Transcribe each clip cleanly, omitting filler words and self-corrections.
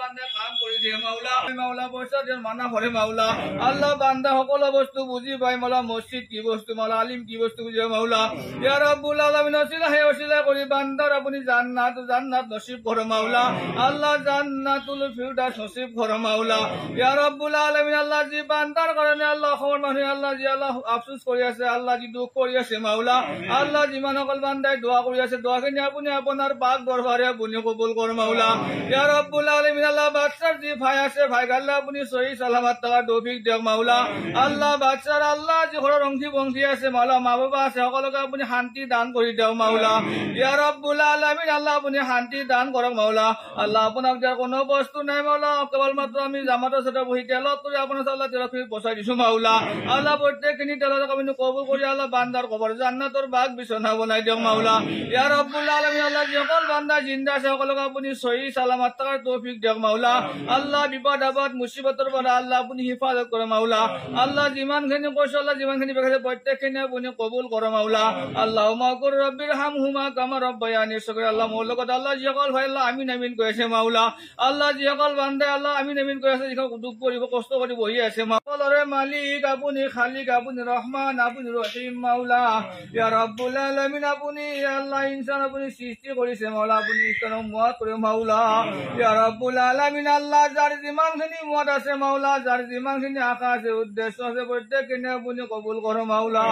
বান্দা কাম কৰি দিয়ে মাওলা মাওলা পয়সা যেন মানা করে মাওলা আল্লাহ বান্দা সকল বস্তু বুঝি পাই মাওলা মসজিদ কি বস্তু মাওলা আলিম কি বস্তু বুঝে মাওলা ইয়া রাব্বুল আলামিন ওসিলা হে ওসিলা করি বান্দার আপনি জান্নাত নসিব করো মাওলা আল্লাহ জান্নাতুল ফিরদাউস নসিব করো মাওলা ইয়া রাব্বুল আলামিন আল্লাহ জি বান্দার কারণে আল্লাহ খবর মানে আল্লাহ জি আল্লাহ আফসোস করি আছে আল্লাহ জি দুঃখ করি আছে মাওলা আল্লাহ যিমান সকল বান্দাই দোয়া করি আছে দোয়াখিনি আপনি আপনার পাক দরবারে আপনি কবুল করো মাওলা ইয়া রাব্বুল আলামিন আল্লাহ বাদশার জি ভাই আছে ভাই আল্লাহ আপনি সহি সালামত থাকার তৌফিক দিও মাওলা আল্লাহ বাদশার আল্লাহ জি ঘরের অংশী বংশী আছে মাওলা মা বাবা আছে সকলকে আপনি শান্তি দান করে দাও মাওলা ইয়া রাব্বুল আলামিন আল্লাহ আপনি শান্তি দান করক মাওলা আল্লাহ আপনার যার কোনো বস্তু নাই মাওলা কেবলমাত্র আমি জামাতের সাথে বহি তেলত করে আপনার আল্লাহ তেলত বসাই দিছো মাওলা আল্লাহ প্রত্যেকখিনি তেলত আপনি কবুল করে আল্লাহ বান্দার কবর জান্নাতের বাগ বিছানা বনাই দিও মাওলা ইয়া রাব্বুল আলামিন আল্লাহ সকল বান্দা জিন্দা আছে সকলকে আপনি সহি সালামত থাকার তৌফিক দিও মাওলা আল্লাহ বিপদ আপদ মুসিবতের পর আল্লাহ আপনি হিফাজত করে মাওলা আল্লাহ যিমানখিনি কৈছো আল্লাহ যিমানখিনি বেখাতে প্রত্যেকখিনি আপনি কবুল করে মাওলা আল্লাহুম্মা কুর রাব্বির হামহুমা কামা রাব্বায়ানি সগীরা আল্লাহ মোর লগত আল্লাহ যিসকল ভাই আল্লাহ আমিন আমিন কৈ আছে মাওলা আল্লাহ যিসকল বান্দা আল্লাহ আমিন আমিন কৈ আছে যিসকল দুখ কৰিব কষ্ট কৰি বহি আছে মাওলাৰে মালিক আপুনি খালিক আপুনি ৰহমান আপুনি ৰহিম মাওলা ইয়া ৰাব্বুল আলামিন আপুনি আল্লাহ ইনসান আপুনি সৃষ্টি কৰিছে মাওলা আপুনি ইনসানক মুআত কৰে মাওলা ইয়া ৰাব্বুল আলামিন আল্লাহ যাৰ যিমানখিনি মুআত আছে মাওলা যাৰ যিমানখিনি আশা আছে উদ্দেশ্য আছে প্ৰত্যেকখিনি আপুনি কবুল কৰক মাওলা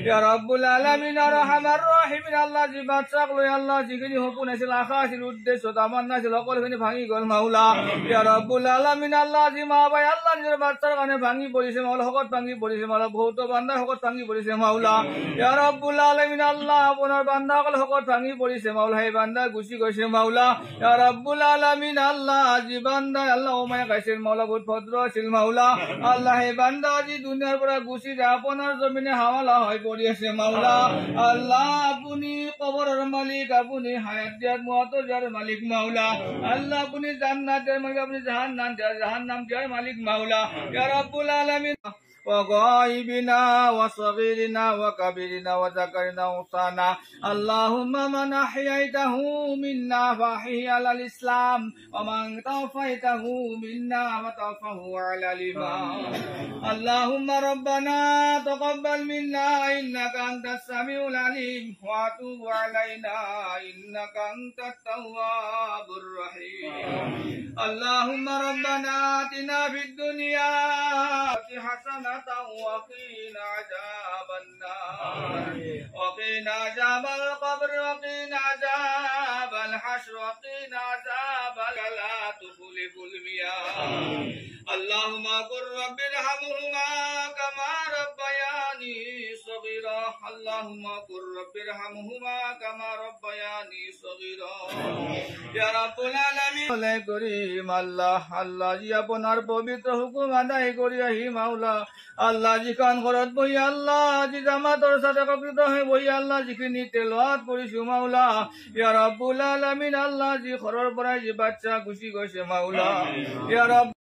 ইয়া রাব্বুল আলামিন আরহামার রহিমিন আল্লাহ জি বাদশাক লৈ আল্লাহ যিখিনি সপোন আছিল আশা আছিল উদ্দেশ্য তামান্না আছিল সকলোখিনি ভাঙি গল মাওলা ইয়া রাব্বুল আলামিন আল্লাহ জি মা ভাই আল্লাহ নিজৰ বাদশাৰ কাৰণে ভাঙি পৰিছে মাওলা হকত ভাঙি পৰিছে মাওলা বহুত বান্দা হকত ভাঙি পৰিছে মাওলা ইয়া ৰাব্বুল আলামিন আল্লাহ আপোনাৰ বান্দাসকল হকত ভাঙি পৰিছে মাওলা হে বান্দা গুছি গৈছে মাওলা ইয়া রাব্বুল আলামিন আল্লাহ জি বান্দা আল্লাহ ওমায় গাইছিল মাওলা বহুত ভদ্র আছিল মাওলা আল্লাহ হে বান্দা জি দুনিয়াৰ পৰা গুছি যায় আপোনাৰ জমিনে হাৱালা হৈ পৰি আছে মাওলা আল্লাহ আপুনি কবৰৰ মালিক আপুনি হায়াত দিয়াৰ মুআতৰ যাৰ মালিক মাওলা আল্লাহ আপুনি জান্নাতের মালিক আপনি জাহান্নাম দিয়ার মালিক মাওলা ইয়া রাব্বুল আলামিন وغائبنا وصغيرنا وكبيرنا وذكرنا وانثانا اللهم من احييته منا فاحيه على الاسلام ومن توفيته منا وتوفه على الايمان اللهم ربنا تقبل منا انك انت السميع العليم وتب علينا انك انت التواب الرحيم اللهم ربنا آتنا في الدنيا حسنة وقنا عذاب النار وقنا عذاب القبر وقنا عذاب الحشر وقنا عذاب لا تخلف المياه اللهم قل رب ارحمهما كما ربياني صغيرا اللهم قل رب ارحمهما كما ربياني صغيرا يا رب العالمين করিম আল্লাহ আল্লাহ জি আপনার পবিত্র হুকুম আদায় করি আহি মাওলা আল্লাহ জি কান ঘরত বহি আল্লাহ জি জামাতৰ সাথে একত্ৰিত হৈ বহি আল্লাহ যিখিনি তেলাওয়াত কৰিছো মাওলা ইয়া ৰাব্বুল আলামিন আল্লাহ জি ঘৰৰ পৰা জি বাচ্চা গুছি গৈছে মাওলা ইয়া